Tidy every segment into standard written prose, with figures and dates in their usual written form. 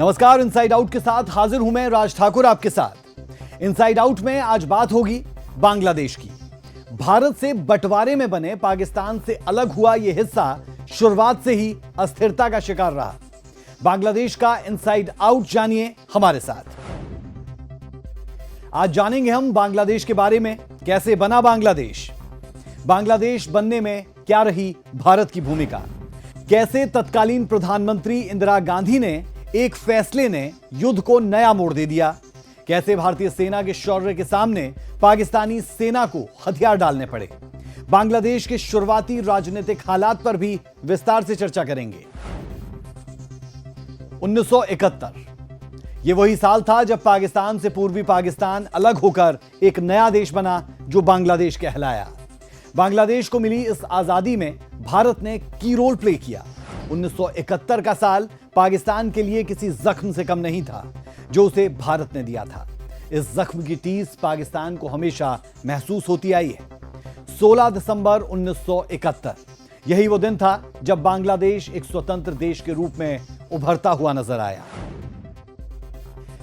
नमस्कार, inside out के साथ हाजिर हूं मैं राज ठाकुर आपके साथ। इनसाइड आउट में आज बात होगी बांग्लादेश की। भारत से बंटवारे में बने पाकिस्तान से अलग हुआ यह हिस्सा शुरुआत से ही अस्थिरता का शिकार रहा। बांग्लादेश का इनसाइड आउट जानिए हमारे साथ। आज जानेंगे हम बांग्लादेश के बारे में, कैसे बना बांग्लादेश, बांग्लादेश बनने में क्या रही भारत की भूमिका, कैसे तत्कालीन प्रधानमंत्री इंदिरा गांधी ने एक फैसले ने युद्ध को नया मोड़ दे दिया, कैसे भारतीय सेना के शौर्य के सामने पाकिस्तानी सेना को हथियार डालने पड़े। बांग्लादेश के शुरुआती राजनीतिक हालात पर भी विस्तार से चर्चा करेंगे। 1971 यह वही साल था जब पाकिस्तान से पूर्वी पाकिस्तान अलग होकर एक नया देश बना जो बांग्लादेश कहलाया। बांग्लादेश को मिली इस आजादी में भारत ने की रोल प्ले किया। 1971 का साल पाकिस्तान के लिए किसी जख्म से कम नहीं था जो उसे भारत ने दिया था। इस जख्म की टीस पाकिस्तान को हमेशा महसूस होती आई है। 16 दिसंबर 1971 यही वो दिन था जब बांग्लादेश एक स्वतंत्र देश के रूप में उभरता हुआ नजर आया।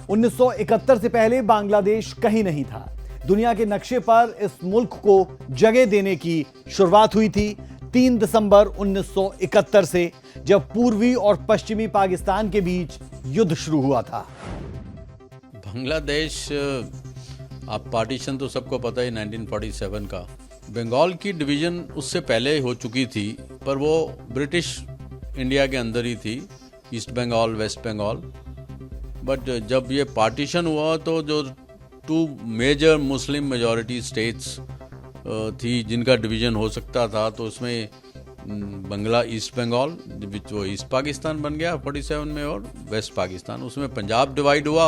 1971 से पहले बांग्लादेश कहीं नहीं था। दुनिया के नक्शे पर इस मुल्क को जगह देने की शुरुआत हुई थी 3 दिसंबर 1971 से, जब पूर्वी और पश्चिमी पाकिस्तान के बीच युद्ध शुरू हुआ था। बांग्लादेश, आप पार्टीशन तो सबको पता है 1947 का। बंगाल की डिवीजन उससे पहले हो चुकी थी, पर वो ब्रिटिश इंडिया के अंदर ही थी, east Bengal, west Bengal. But जब ये पार्टीशन हुआ तो जो 2 मेजर मुस्लिम मेजॉरिटी स्टेट्स थी जिनका डिवीजन हो सकता था, तो उसमें बंगला ईस्ट बंगाल जो ईस्ट पाकिस्तान बन गया 47 में, और वेस्ट पाकिस्तान, उसमें पंजाब डिवाइड हुआ,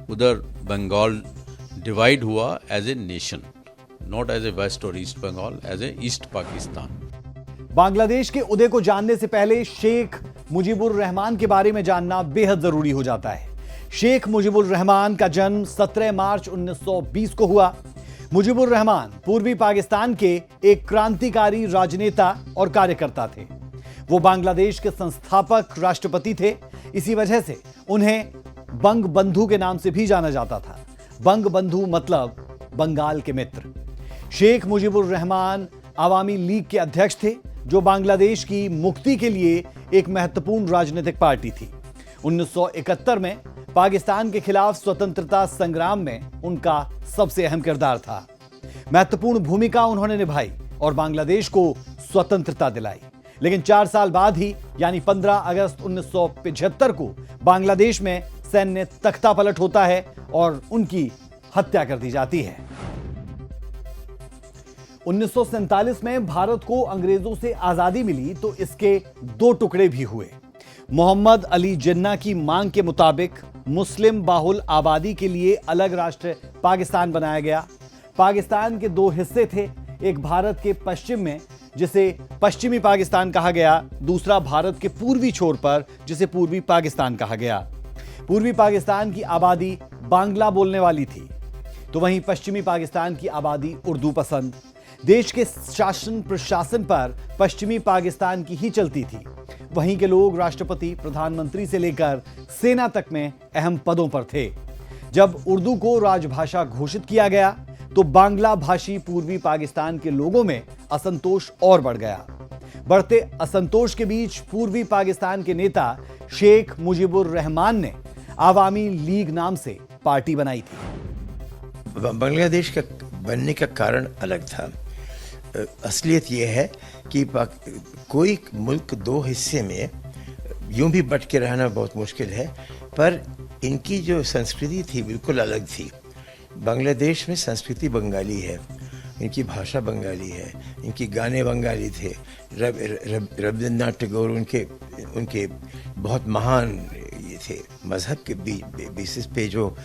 उधर बंगाल डिवाइड हुआ as a nation, not as a west और east Bengal, as a east Pakistan. Bangladesh के उदय को जानने से पहले शेख मुजीबुर रहमान के बारे में जानना बेहद जरूरी हो जाता है। शेख मुजीबुर रहमान का जन्म 17 मार्च 1920 को हुआ। मुजीबुर रहमान पूर्वी पाकिस्तान के एक क्रांतिकारी राजनेता और कार्यकर्ता थे। वो बांग्लादेश के संस्थापक राष्ट्रपति थे। इसी वजह से उन्हें बंग बंधु के नाम से भी जाना जाता था। बंग बंधु मतलब बंगाल के मित्र। शेख मुजीबुर रहमान आवामी लीग के अध्यक्ष थे, जो बांग्लादेश की मुक्ति के लिए एक महत्वपूर्ण राजनीतिक पार्टी थी। 1971 में पाकिस्तान के खिलाफ स्वतंत्रता संग्राम में उनका सबसे अहम किरदार था। महत्वपूर्ण भूमिका उन्होंने निभाई और बांग्लादेश को स्वतंत्रता दिलाई। लेकिन 4 साल बाद ही, यानी 15 अगस्त 1975 को बांग्लादेश में सैन्य तख्तापलट होता है और उनकी हत्या कर दी जाती है। 1947 में भारत को अंग्रेजों से आजादी मिली तो इसके 2 टुकड़े भी हुए। मोहम्मद अली जिन्ना की मांग के मुताबिक मुस्लिम बाहुल आबादी के लिए अलग राष्ट्र पाकिस्तान बनाया गया। पाकिस्तान के 2 हिस्से थे, एक भारत के पश्चिम में जिसे पश्चिमी पाकिस्तान कहा गया, दूसरा भारत के पूर्वी छोर पर जिसे पूर्वी पाकिस्तान कहा गया। पूर्वी पाकिस्तान की आबादी बांग्ला बोलने वाली थी, तो वहीं पश्चिमी पाकिस्तान की आबादी उर्दू पसंद। देश के शासन प्रशासन पर पश्चिमी पाकिस्तान की ही चलती थी। वहीं के लोग राष्ट्रपति, प्रधानमंत्री से लेकर सेना तक में अहम पदों पर थे। जब उर्दू को राजभाषा घोषित किया गया तो बांग्ला भाषी पूर्वी पाकिस्तान के लोगों में असंतोष और बढ़ गया। बढ़ते असंतोष के बीच पूर्वी पाकिस्तान के नेता शेख मुजीबुर रहमान ने आवामी लीग नाम से पार्टी बनाई थी। बांग्लादेश का बनने का कारण अलग था। असलियत यह है कि कोई मुल्क 2 हिस्से में यूं भी बट के रहना बहुत मुश्किल है, पर इनकी जो संस्कृति थी बिल्कुल अलग थी। बांग्लादेश में संस्कृति बंगाली है, इनकी भाषा बंगाली है, इनकी गाने बंगाली थे। रविंद्रनाथ टैगोर उनके बहुत महान ये थे। मजहब के बेसिस पे जो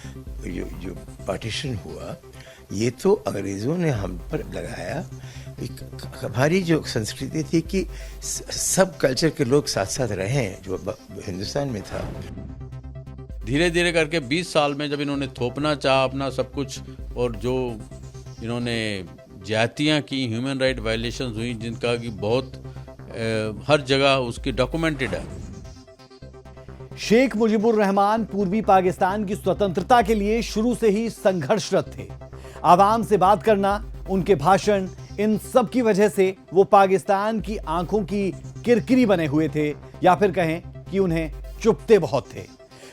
पार्टीशन हुआ, ये तो अंग्रेज़ों ने हम पर लगाया। हमारी जो संस्कृति थी कि सब कल्चर के लोग साथ साथ रहें, जो हिंदुस्तान में था। धीरे धीरे करके 20 साल में जब इन्होंने थोपना चाहा अपना सब कुछ, और जो इन्होंने ज्यादतियाँ की, ह्यूमन राइट वायलेशंस हुई, जिनका कि बहुत हर जगह उसकी डॉक्यूमेंटेड है। शेख मुजीबुर रहमान पूर्वी पाकिस्तान की स्वतंत्रता के लिए शुरू से ही संघर्षरत थे। आवाम से बात करना, उनके भाषण, इन सब की वजह से वो पाकिस्तान की आंखों की किरकिरी बने हुए थे, या फिर कहें कि उन्हें चुभते बहुत थे।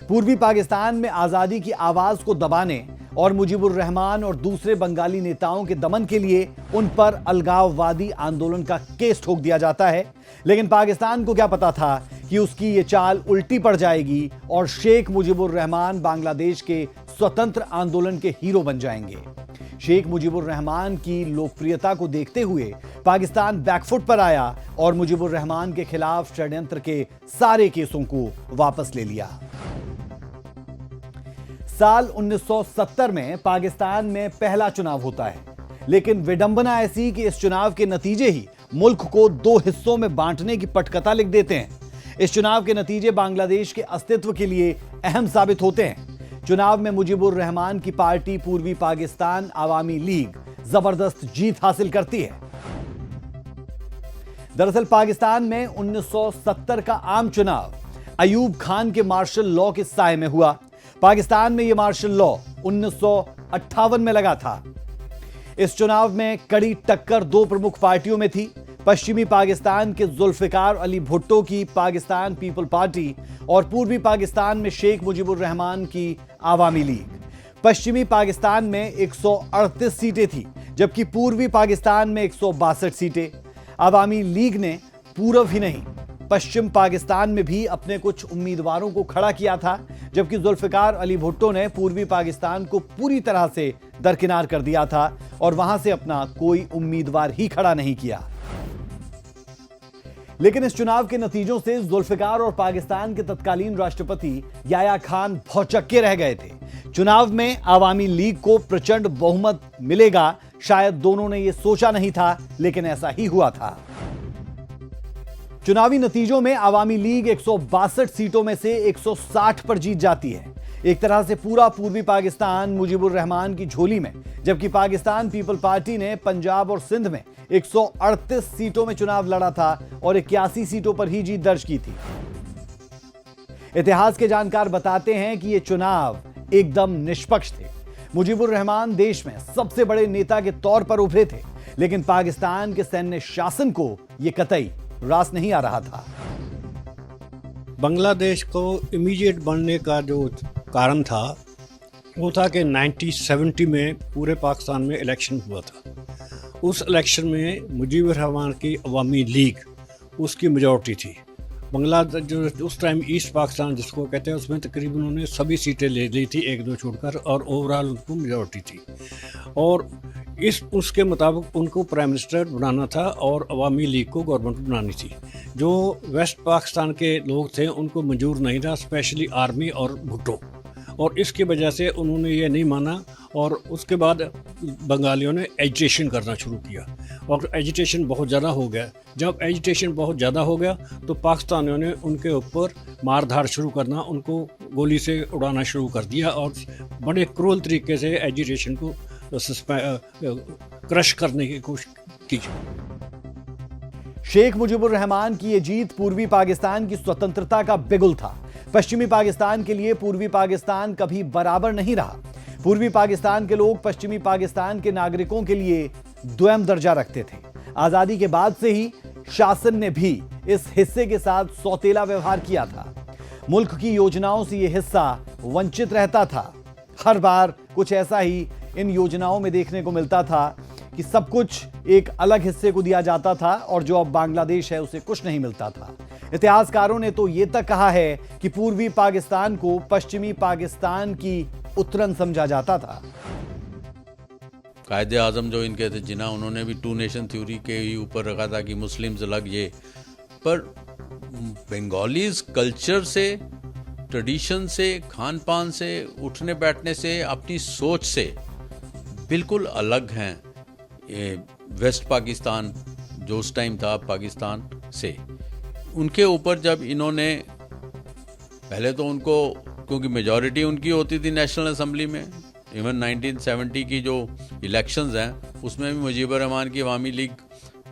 पूर्वी पाकिस्तान में आजादी की आवाज को दबाने और मुजीबुर रहमान और दूसरे बंगाली नेताओं के दमन के लिए उन पर अलगाववादी आंदोलन का केस ठोक दिया जाता है। लेकिन पाकिस्तान को क्या पता था कि उसकी ये चाल उल्टी पड़ जाएगी और शेख मुजीबुर रहमान बांग्लादेश के स्वतंत्र आंदोलन के हीरो बन जाएंगे। शेख मुजीबुर रहमान की लोकप्रियता को देखते हुए पाकिस्तान बैकफुट पर आया और मुजीबुर रहमान के खिलाफ षड्यंत्र के सारे केसों को वापस ले लिया। साल 1970 में पाकिस्तान में पहला चुनाव होता है, लेकिन विडंबना ऐसी कि इस चुनाव के नतीजे ही मुल्क को दो हिस्सों में बांटने की पटकथा लिख देते हैं। इस चुनाव के नतीजे बांग्लादेश के अस्तित्व के लिए अहम साबित होते हैं। चुनाव में मुजीबुर रहमान की पार्टी पूर्वी पाकिस्तान आवामी लीग जबरदस्त जीत हासिल करती है। दरअसल पाकिस्तान में 1970 का आम चुनाव अयूब खान के मार्शल लॉ के साए में हुआ। पाकिस्तान में यह मार्शल लॉ 1958 में लगा था। इस चुनाव में कड़ी टक्कर दो प्रमुख पार्टियों में थी। पश्चिमी पाकिस्तान के जुल्फिकार अली भुट्टो की पाकिस्तान पीपल पार्टी और पूर्वी पाकिस्तान में शेख मुजीबुर रहमान की आवामी लीग। पश्चिमी पाकिस्तान में 138 सीटें थी, जबकि पूर्वी पाकिस्तान में 162 सीटें। आवामी लीग ने पूर्व ही नहीं, पश्चिम पाकिस्तान में भी अपने कुछ उम्मीदवारों को खड़ा किया था, जबकि जुल्फिकार अली भुट्टो ने पूर्वी पाकिस्तान को पूरी तरह से दरकिनार कर दिया था और वहां से अपना कोई उम्मीदवार ही खड़ा नहीं किया। लेकिन इस चुनाव के नतीजों से जुल्फिकार और पाकिस्तान के तत्कालीन राष्ट्रपति याया खान भौचक्के रह गए थे। चुनाव में आवामी लीग को प्रचंड बहुमत मिलेगा, शायद दोनों ने यह सोचा नहीं था, लेकिन ऐसा ही हुआ था। चुनावी नतीजों में आवामी लीग 162 सीटों में से 160 पर जीत जाती है। एक तरह से पूरा पूर्वी पाकिस्तान मुजीबुर रहमान की झोली में, जबकि पाकिस्तान पीपल पार्टी ने पंजाब और सिंध में 138 सीटों में चुनाव लड़ा था और 81 सीटों पर ही जीत दर्ज की थी। इतिहास के जानकार बताते हैं कि ये चुनाव एकदम निष्पक्ष थे। मुजीबुर रहमान देश में सबसे बड़े नेता के तौर पर उभरे थे, लेकिन पाकिस्तान के सैन्य शासन को यह कतई रास नहीं आ रहा था। बांग्लादेश को इमीडिएट बनने का जो कारण था वो था कि 1970 में पूरे पाकिस्तान में इलेक्शन हुआ था। उस इलेक्शन में मुजीबुर रहमान की अवामी लीग उसकी मेजॉरिटी थी। बांग्लादेश जो उस टाइम ईस्ट पाकिस्तान जिसको कहते हैं, उसमें तकरीबन उन्होंने सभी सीटें ले ली थी, एक दो छोड़कर, और ओवरऑल उनको मेजॉरिटी थी। और उसके मुताबिक उनको प्राइम मिनिस्टर बनाना था और अवामी लीग को गवर्नमेंट बनानी थी। जो वेस्ट पाकिस्तान के लोग थे उनको मंजूर नहीं था, स्पेशली आर्मी और भुट्टो, और इसकी वजह से उन्होंने ये नहीं माना। और उसके बाद बंगालियों ने एजिटेशन करना शुरू किया और एजिटेशन बहुत ज़्यादा हो गया। जब एजिटेशन बहुत ज़्यादा हो गया तो पाकिस्तानियों ने उनके ऊपर मारधार शुरू करना, उनको गोली से उड़ाना शुरू कर दिया और बड़े क्रूर तरीके से एजिटेशन को क्रश करने की कोशिश की। शेख मुजीबुर रहमान की यह जीत पूर्वी पाकिस्तान की स्वतंत्रता का बिगुल था। पश्चिमी पाकिस्तान के लिए पूर्वी पाकिस्तान कभी बराबर नहीं रहा। पूर्वी पाकिस्तान के लोग पश्चिमी पाकिस्तान के नागरिकों के लिए द्वैम दर्जा रखते थे। आजादी के बाद से ही शासन ने भी इस हिस्से के साथ सौतेला व्यवहार किया था। मुल्क की योजनाओं से यह हिस्सा वंचित रहता था। हर बार कुछ ऐसा ही इन योजनाओं में देखने को मिलता था कि सब कुछ एक अलग हिस्से को दिया जाता था और जो अब बांग्लादेश है उसे कुछ नहीं मिलता था। इतिहासकारों ने तो यह तक कहा है कि पूर्वी पाकिस्तान को पश्चिमी पाकिस्तान की उत्तरन समझा जाता था। कायदे आजम जो इनके थे जिन्ना, उन्होंने भी टू नेशन थ्योरी के ही ऊपर रखा था कि मुस्लिम्स अलग ये, पर बंगालीज कल्चर से, ट्रेडिशन से, खान पान से, उठने बैठने से, अपनी सोच से बिल्कुल अलग हैं ये वेस्ट पाकिस्तान जो उस टाइम था पाकिस्तान से। उनके ऊपर जब इन्होंने पहले तो उनको, क्योंकि मेजॉरिटी उनकी होती थी नेशनल असेंबली में, इवन 1970 की जो इलेक्शंस हैं उसमें भी मुजीबुर रहमान की अवामी लीग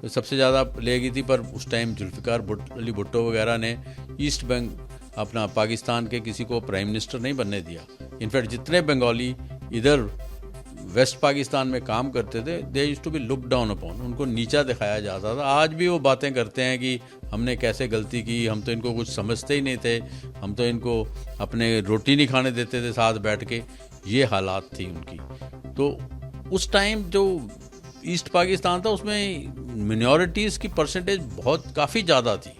सबसे ज़्यादा ले गई थी, पर उस टाइम जुल्फिकार अली भुट्टो वगैरह ने ईस्ट अपना पाकिस्तान के किसी को प्राइम मिनिस्टर नहीं बनने दिया। इनफैक्ट जितने बंगाली इधर वेस्ट पाकिस्तान में काम करते थे, they used to be look down upon, उनको नीचा दिखाया जाता था। आज भी वो बातें करते हैं कि हमने कैसे गलती की, हम तो इनको कुछ समझते ही नहीं थे, हम तो इनको अपने रोटी नहीं खाने देते थे साथ बैठ के। ये हालात थी उनकी। तो उस टाइम जो ईस्ट पाकिस्तान था उसमें मिनॉरिटीज़ की परसेंटेज काफ़ी ज़्यादा थी।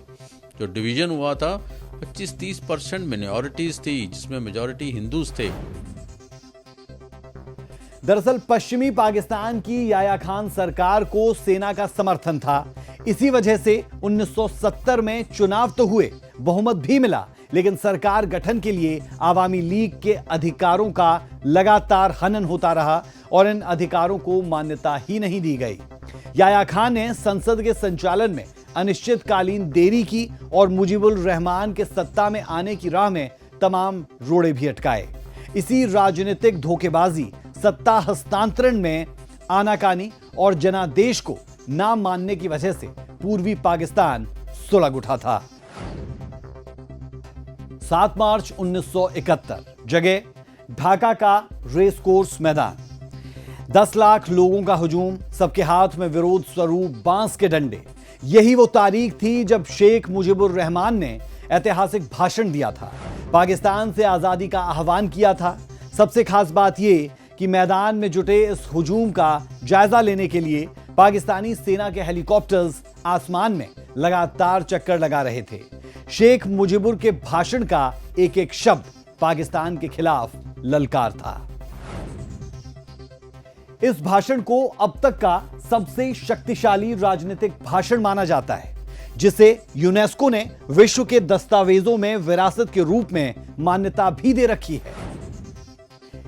जो डिवीज़न हुआ था 25-30% मिनॉरिटीज़ थी, जिसमें मेजॉरिटी हिंदूज थे। दरअसल पश्चिमी पाकिस्तान की याया खान सरकार को सेना का समर्थन था। इसी वजह से 1970 में चुनाव तो हुए, बहुमत भी मिला, लेकिन सरकार गठन के लिए आवामी लीग के अधिकारों का लगातार हनन होता रहा और इन अधिकारों को मान्यता ही नहीं दी गई। याया खान ने संसद के संचालन में अनिश्चितकालीन देरी की और मुजीबुर रहमान के सत्ता में आने की राह में तमाम रोड़े भी अटकाए। इसी राजनीतिक धोखेबाजी, सत्ता हस्तांतरण में आनाकानी और जनादेश को ना मानने की वजह से पूर्वी पाकिस्तान सुलग उठा था। 7 मार्च 1971, जगह ढाका का रेस कोर्स मैदान। 10 लाख लोगों का हुजूम, सबके हाथ में विरोध स्वरूप बांस के डंडे। यही वो तारीख थी जब शेख मुजीबुर रहमान ने ऐतिहासिक भाषण दिया था, पाकिस्तान से आजादी का आह्वान किया था। सबसे खास बात यह कि मैदान में जुटे इस हुजूम का जायजा लेने के लिए पाकिस्तानी सेना के हेलीकॉप्टर्स आसमान में लगातार चक्कर लगा रहे थे। शेख मुजीबुर के भाषण का एक एक शब्द पाकिस्तान के खिलाफ ललकार था। इस भाषण को अब तक का सबसे शक्तिशाली राजनीतिक भाषण माना जाता है, जिसे यूनेस्को ने विश्व के दस्तावेजों में विरासत के रूप में मान्यता भी दे रखी है।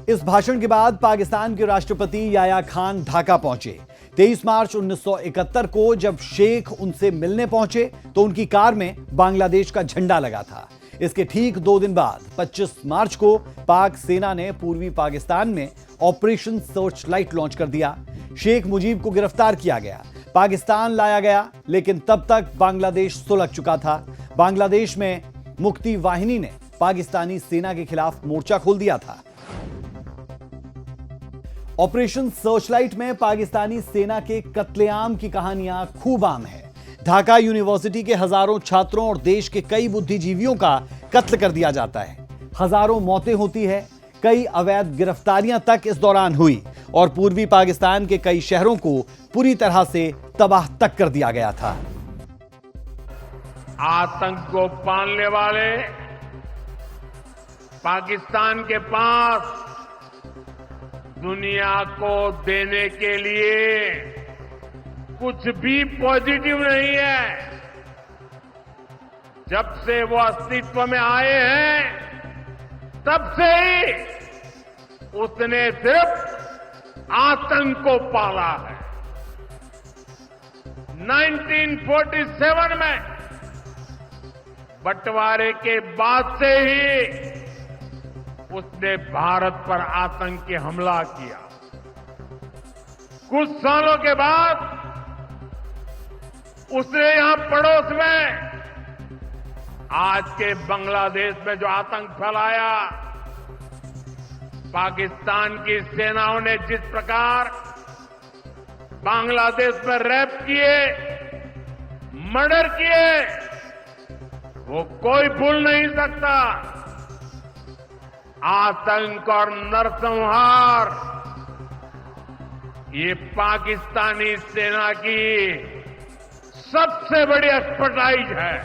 इस भाषण के बाद पाकिस्तान के राष्ट्रपति याया खान ढाका पहुंचे। 23 मार्च 1971 को जब शेख उनसे मिलने पहुंचे तो उनकी कार में बांग्लादेश का झंडा लगा था। इसके ठीक 2 दिन बाद 25 मार्च को पाक सेना ने पूर्वी पाकिस्तान में ऑपरेशन सर्च लाइट लॉन्च कर दिया। शेख मुजीब को गिरफ्तार किया गया, पाकिस्तान लाया गया, लेकिन तब तक बांग्लादेश सुलग चुका था। बांग्लादेश में मुक्ति वाहिनी ने पाकिस्तानी सेना के खिलाफ मोर्चा खोल दिया था। ऑपरेशन सर्चलाइट में पाकिस्तानी सेना के कत्लेआम की कहानियां खूब आम है। ढाका यूनिवर्सिटी के हजारों छात्रों और देश के कई बुद्धिजीवियों का कत्ल कर दिया जाता है। हजारों मौतें होती है, कई अवैध गिरफ्तारियां तक इस दौरान हुई और पूर्वी पाकिस्तान के कई शहरों को पूरी तरह से तबाह तक कर दिया गया था। आतंक को पालने वाले पाकिस्तान के पास दुनिया को देने के लिए कुछ भी पॉजिटिव नहीं है। जब से वो अस्तित्व में आए हैं तब से ही उसने सिर्फ आतंक को पाला है। 1947 में बंटवारे के बाद से ही उसने भारत पर आतंकी हमला किया। कुछ सालों के बाद उसने यहां पड़ोस में आज के बांग्लादेश में जो आतंक फैलाया, पाकिस्तान की सेनाओं ने जिस प्रकार बांग्लादेश में रैप किए, मर्डर किए, वो कोई भूल नहीं सकता। आतंक और नरसंहार ये पाकिस्तानी सेना की सबसे बड़ी एक्सपर्टाइज है।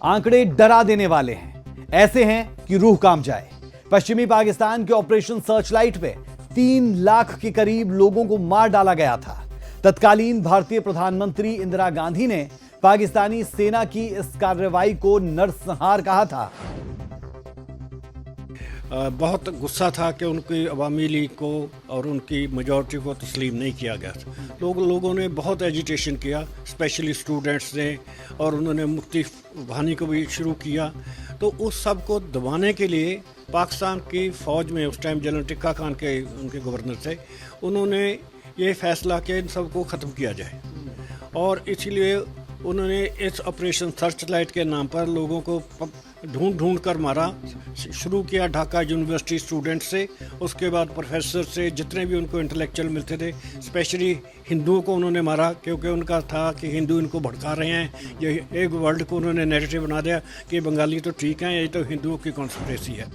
आंकड़े डरा देने वाले हैं, ऐसे हैं कि रूह कांप जाए। पश्चिमी पाकिस्तान के ऑपरेशन सर्चलाइट पे 3 लाख के करीब लोगों को मार डाला गया था। तत्कालीन भारतीय प्रधानमंत्री इंदिरा गांधी ने पाकिस्तानी सेना की इस कार्रवाई को नरसंहार कहा था। बहुत गुस्सा था कि उनकी अवामी लीग को और उनकी मेजॉरिटी को तस्लीम नहीं किया गया था। लोगों ने बहुत एजिटेशन किया, स्पेशली स्टूडेंट्स ने, और उन्होंने मुक्ति वाहिनी को भी शुरू किया। तो उस सब को दबाने के लिए पाकिस्तान की फ़ौज में उस टाइम जनरल टिक्का खान के उनके गवर्नर थे, उन्होंने ये फैसला कि इन सब को ख़त्म किया जाए। और इसीलिए उन्होंने इस ऑपरेशन सर्च लाइट के नाम पर लोगों को ढूंढ ढूंढ कर मारा। शुरू किया ढाका यूनिवर्सिटी स्टूडेंट से, उसके बाद प्रोफेसर से, जितने भी उनको इंटेलेक्चुअल मिलते थे। स्पेशली हिंदुओं को उन्होंने मारा, क्योंकि उनका था कि हिंदू इनको भड़का रहे हैं। ये एक वर्ल्ड को उन्होंने नैरेटिव बना दिया कि बंगाली तो ठीक हैं, ये तो हिंदुओं की कॉन्स्पिरेसी है।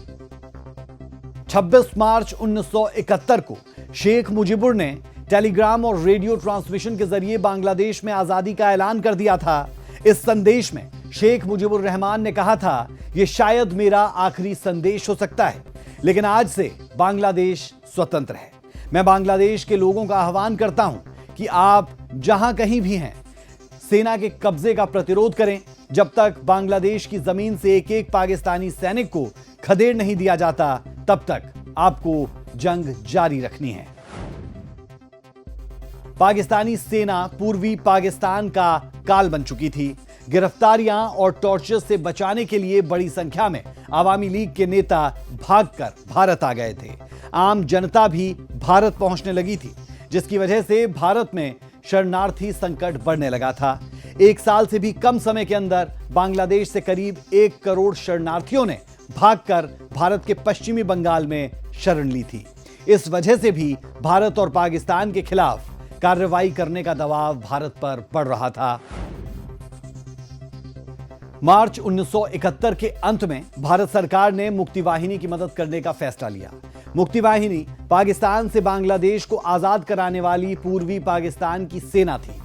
26 मार्च 1971 को शेख मुजीबुर ने टेलीग्राम और रेडियो ट्रांसमिशन के जरिए बांग्लादेश में आजादी का ऐलान कर दिया था। इस संदेश में शेख मुजीबुर रहमान ने कहा था, यह शायद मेरा आखिरी संदेश हो सकता है, लेकिन आज से बांग्लादेश स्वतंत्र है। मैं बांग्लादेश के लोगों का आह्वान करता हूं कि आप जहां कहीं भी हैं, सेना के कब्जे का प्रतिरोध करें। जब तक बांग्लादेश की जमीन से एक एक पाकिस्तानी सैनिक को खदेड़ नहीं दिया जाता, तब तक आपको जंग जारी रखनी है। पाकिस्तानी सेना पूर्वी पाकिस्तान का काल बन चुकी थी। गिरफ्तारियां और टॉर्चर से बचाने के लिए बड़ी संख्या में आवामी लीग के नेता भागकर भारत आ गए थे। आम जनता भी भारत पहुंचने लगी थी, जिसकी वजह से भारत में शरणार्थी संकट बढ़ने लगा था। एक साल से भी कम समय के अंदर बांग्लादेश से करीब 1 करोड़ शरणार्थियों ने भागकर भारत के पश्चिमी बंगाल में शरण ली थी। इस वजह से भी भारत और पाकिस्तान के खिलाफ कार्रवाई करने का दबाव भारत पर बढ़ रहा था। मार्च 1971 के अंत में भारत सरकार ने मुक्तिवाहिनी की मदद करने का फैसला लिया। मुक्तिवाहिनी पाकिस्तान से बांग्लादेश को आजाद कराने वाली पूर्वी पाकिस्तान की सेना थी।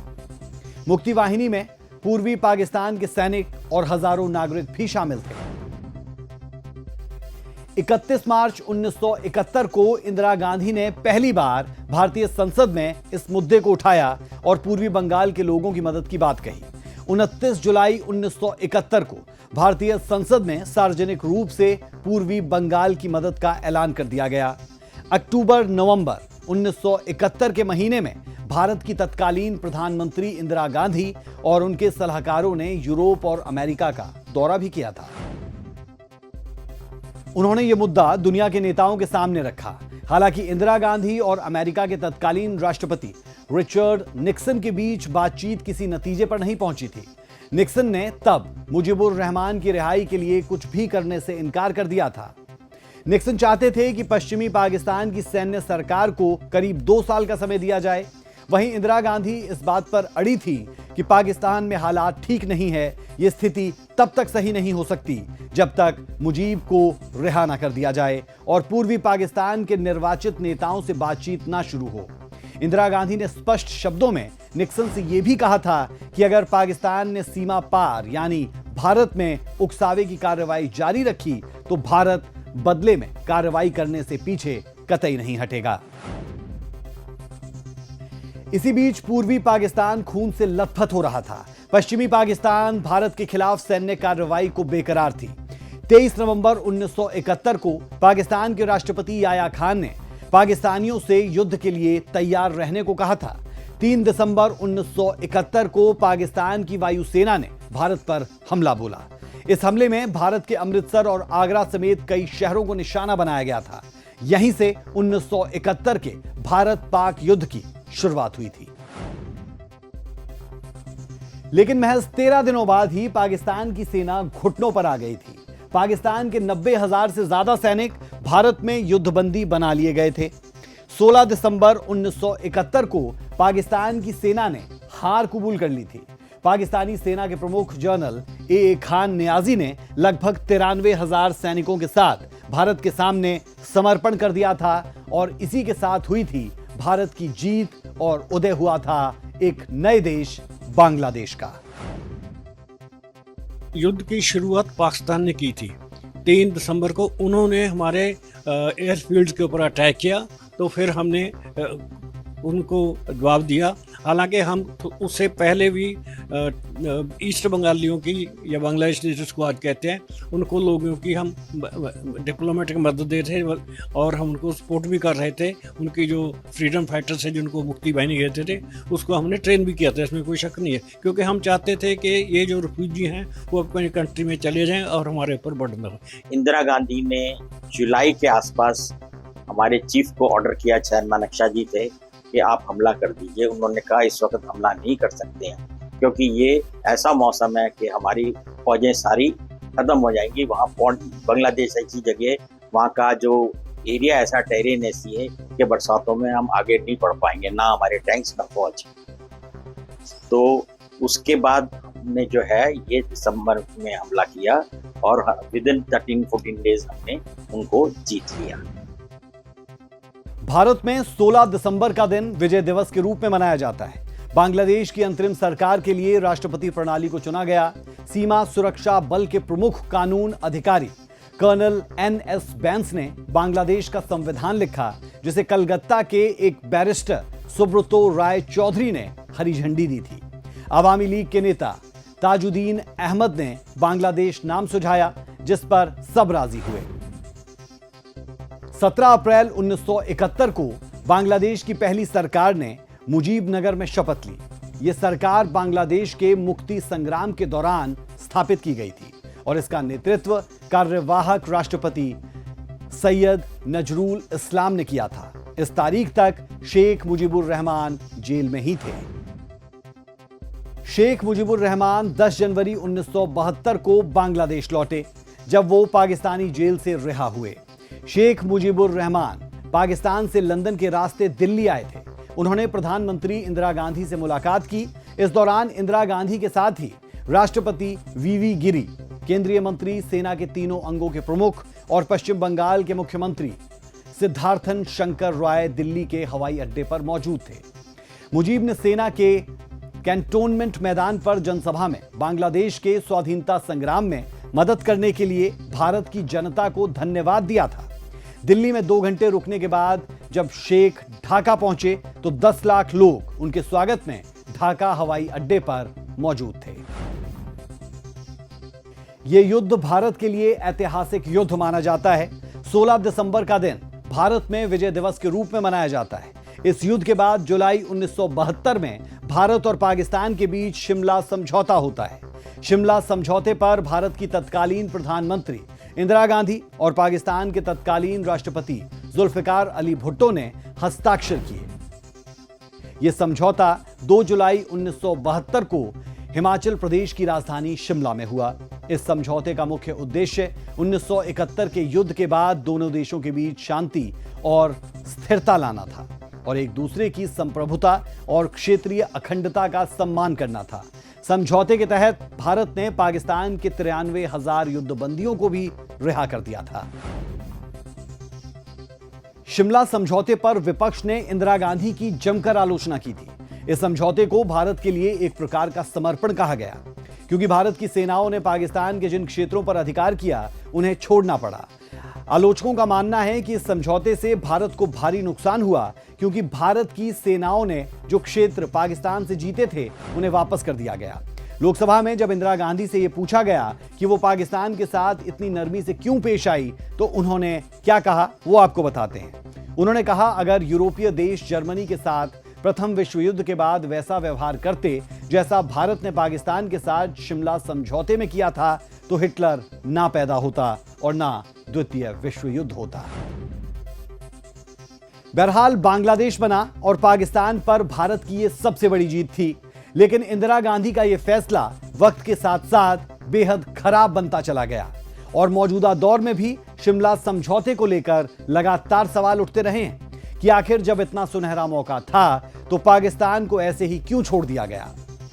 मुक्तिवाहिनी में पूर्वी पाकिस्तान के सैनिक और हजारों नागरिक भी शामिल थे। 31 मार्च 1971 को इंदिरा गांधी ने पहली बार भारतीय संसद में इस मुद्दे को उठाया और पूर्वी बंगाल के लोगों की मदद की बात कही। 29 जुलाई 1971 को भारतीय संसद में सार्वजनिक रूप से पूर्वी बंगाल की मदद का ऐलान कर दिया गया। अक्टूबर-नवंबर 1971 के महीने में भारत की तत्कालीन प्रधानमंत्री इंदिरा गांधी और उनके सलाहकारों ने यूरोप और अमेरिका का दौरा भी किया था। उन्होंने यह मुद्दा दुनिया के नेताओं के सामने रखा। हालांकि इंदिरा गांधी और अमेरिका के तत्कालीन राष्ट्रपति रिचर्ड निक्सन के बीच बातचीत किसी नतीजे पर नहीं पहुंची थी। निक्सन ने तब मुजीबुर रहमान की रिहाई के लिए कुछ भी करने से इनकार कर दिया था। निक्सन चाहते थे कि पश्चिमी पाकिस्तान की सैन्य सरकार को करीब 2 साल का समय दिया जाए। वहीं इंदिरा गांधी इस बात पर अड़ी थी कि पाकिस्तान में हालात ठीक नहीं है, यह स्थिति तब तक सही नहीं हो सकती जब तक मुजीब को रिहा न कर दिया जाए और पूर्वी पाकिस्तान के निर्वाचित नेताओं से बातचीत ना शुरू हो। इंदिरा गांधी ने स्पष्ट शब्दों में निक्सन से यह भी कहा था कि अगर पाकिस्तान ने सीमा पार यानी भारत में उकसावे की कार्रवाई जारी रखी तो भारत बदले में कार्रवाई करने से पीछे कतई नहीं हटेगा। इसी बीच पूर्वी पाकिस्तान खून से लथपथ हो रहा था। पश्चिमी पाकिस्तान भारत के खिलाफ सैन्य कार्रवाई को बेकरार थी। 23 नवंबर 1971 को पाकिस्तान के राष्ट्रपति याया खान ने पाकिस्तानियों से युद्ध के लिए तैयार रहने को कहा था। 3 दिसंबर 1971 को पाकिस्तान की वायुसेना ने भारत पर हमला बोला। इस हमले में भारत के अमृतसर और आगरा समेत कई शहरों को निशाना बनाया गया था। यहीं से 1971 के भारत पाक युद्ध की शुरुआत हुई थी। लेकिन महज 13 दिनों बाद ही पाकिस्तान की सेना घुटनों पर आ गई थी। पाकिस्तान के 90,000 से ज्यादा सैनिक भारत में युद्धबंदी बना लिए गए थे। 16 दिसंबर 1971 को पाकिस्तान की सेना ने हार कबूल कर ली थी। पाकिस्तानी सेना के प्रमुख जनरल ए खान नियाजी ने लगभग 93,000 सैनिकों के साथ भारत के सामने समर्पण कर दिया था और इसी के साथ हुई थी भारत की जीत और उदय हुआ था एक नए देश बांग्लादेश का। युद्ध की शुरुआत पाकिस्तान ने की थी। 3 दिसंबर को उन्होंने हमारे एयरफील्ड्स के ऊपर अटैक किया, तो फिर हमने उनको जवाब दिया। हालांकि हम उससे पहले भी ईस्ट बंगालियों की या बांग्लादेश जिसको आज कहते हैं, उनको लोगों की हम डिप्लोमेटिक मदद दे थे और हम उनको सपोर्ट भी कर रहे थे। उनकी जो फ्रीडम फाइटर्स है जिनको मुक्ति बाहिनी कहते थे, उसको हमने ट्रेन भी किया था, इसमें कोई शक नहीं है। क्योंकि हम चाहते थे कि ये जो रिफ्यूजी हैं वो अपनी कंट्री में चले जाएं और हमारे ऊपर बर्डन हो। इंदिरा गांधी ने जुलाई के आसपास हमारे चीफ को ऑर्डर किया, चेयरमैन नक्शा जी थे, कि आप हमला कर दीजिए। उन्होंने कहा इस वक्त हमला नहीं कर सकते हैं, क्योंकि ये ऐसा मौसम है कि हमारी फौजें सारी खत्म हो जाएंगी। वहाँ बांग्लादेश ऐसी जगह, वहाँ का जो एरिया ऐसा टेरेन ऐसी है कि बरसातों में हम आगे नहीं बढ़ पाएंगे, ना हमारे टैंक्स ना फौज। तो उसके बाद हमने जो है ये दिसंबर में हमला किया और विद इन 13-14 डेज हमने उनको जीत लिया। भारत में 16 दिसंबर का दिन विजय दिवस के रूप में मनाया जाता है। बांग्लादेश की अंतरिम सरकार के लिए राष्ट्रपति प्रणाली को चुना गया। सीमा सुरक्षा बल के प्रमुख कानून अधिकारी कर्नल NS बैंस ने बांग्लादेश का संविधान लिखा, जिसे कलकत्ता के एक बैरिस्टर सुब्रतो राय चौधरी ने हरी झंडी दी थी। अवामी लीग के नेता ताजुद्दीन अहमद ने बांग्लादेश नाम सुझाया, जिस पर सब राजी हुए। 17 अप्रैल 1971 को बांग्लादेश की पहली सरकार ने मुजीबनगर में शपथ ली। यह सरकार बांग्लादेश के मुक्ति संग्राम के दौरान स्थापित की गई थी और इसका नेतृत्व कार्यवाहक राष्ट्रपति सैयद नजरुल इस्लाम ने किया था। इस तारीख तक शेख मुजीबुर रहमान जेल में ही थे। शेख मुजीबुर रहमान 10 जनवरी 1972 को बांग्लादेश लौटे, जब वो पाकिस्तानी जेल से रिहा हुए। शेख मुजीबुर रहमान पाकिस्तान से लंदन के रास्ते दिल्ली आए थे। उन्होंने प्रधानमंत्री इंदिरा गांधी से मुलाकात की। इस दौरान इंदिरा गांधी के साथ ही राष्ट्रपति VV गिरी, केंद्रीय मंत्री, सेना के तीनों अंगों के प्रमुख और पश्चिम बंगाल के मुख्यमंत्री सिद्धार्थन शंकर राय दिल्ली के हवाई अड्डे पर मौजूद थे। मुजीब ने सेना के कैंटोनमेंट मैदान पर जनसभा में बांग्लादेश के स्वाधीनता संग्राम में मदद करने के लिए भारत की जनता को धन्यवाद दिया था। दिल्ली में 2 घंटे रुकने के बाद जब शेख ढाका पहुंचे तो 10 लाख लोग उनके स्वागत में ढाका हवाई अड्डे पर मौजूद थे। यह युद्ध भारत के लिए ऐतिहासिक युद्ध माना जाता है। 16 दिसंबर का दिन भारत में विजय दिवस के रूप में मनाया जाता है। इस युद्ध के बाद जुलाई 1972 में भारत और पाकिस्तान के बीच शिमला समझौता होता है। शिमला समझौते पर भारत की तत्कालीन प्रधानमंत्री इंदिरा गांधी और पाकिस्तान के तत्कालीन राष्ट्रपति जुल्फिकार अली भुट्टो ने हस्ताक्षर किए। यह समझौता 2 जुलाई 1972 को हिमाचल प्रदेश की राजधानी शिमला में हुआ। इस समझौते का मुख्य उद्देश्य 1971 के युद्ध के बाद दोनों देशों के बीच शांति और स्थिरता लाना था और एक दूसरे की संप्रभुता और क्षेत्रीय अखंडता का सम्मान करना था। समझौते के तहत भारत ने पाकिस्तान के 93,000 युद्धबंदियों को भी रिहा कर दिया था। शिमला समझौते पर विपक्ष ने इंदिरा गांधी की जमकर आलोचना की थी। इस समझौते को भारत के लिए एक प्रकार का समर्पण कहा गया, क्योंकि भारत की सेनाओं ने पाकिस्तान के जिन क्षेत्रों पर अधिकार किया उन्हें छोड़ना पड़ा। आलोचकों का मानना है कि इस समझौते से भारत को भारी नुकसान हुआ, क्योंकि भारत की सेनाओं ने जो क्षेत्र पाकिस्तान से जीते थे उन्हें वापस कर दिया गया। लोकसभा में जब इंदिरा गांधी से यह पूछा गया कि वो पाकिस्तान के साथ इतनी नरमी से क्यों पेश आई, तो उन्होंने क्या कहा वो आपको बताते हैं। उन्होंने कहा, अगर यूरोपीय देश जर्मनी के साथ प्रथम विश्व युद्ध के बाद वैसा व्यवहार करते जैसा भारत ने पाकिस्तान के साथ शिमला समझौते में किया था, तो हिटलर ना पैदा होता और ना द्वितीय विश्व युद्ध होता। बहरहाल बांग्लादेश बना और पाकिस्तान पर भारत की यह सबसे बड़ी जीत थी, लेकिन इंदिरा गांधी का यह फैसला वक्त के साथ साथ बेहद खराब बनता चला गया और मौजूदा दौर में भी शिमला समझौते को लेकर लगातार सवाल उठते रहे हैं कि आखिर जब इतना सुनहरा मौका था तो पाकिस्तान को ऐसे ही क्यों छोड़ दिया गया।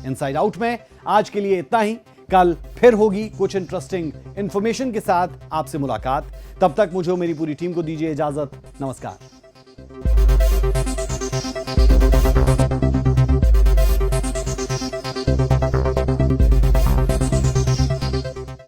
इनसाइड आउट में आज के लिए इतना ही। कल फिर होगी कुछ इंटरेस्टिंग इंफॉर्मेशन के साथ आपसे मुलाकात। तब तक मुझे और मेरी पूरी टीम को दीजिए इजाजत। नमस्कार।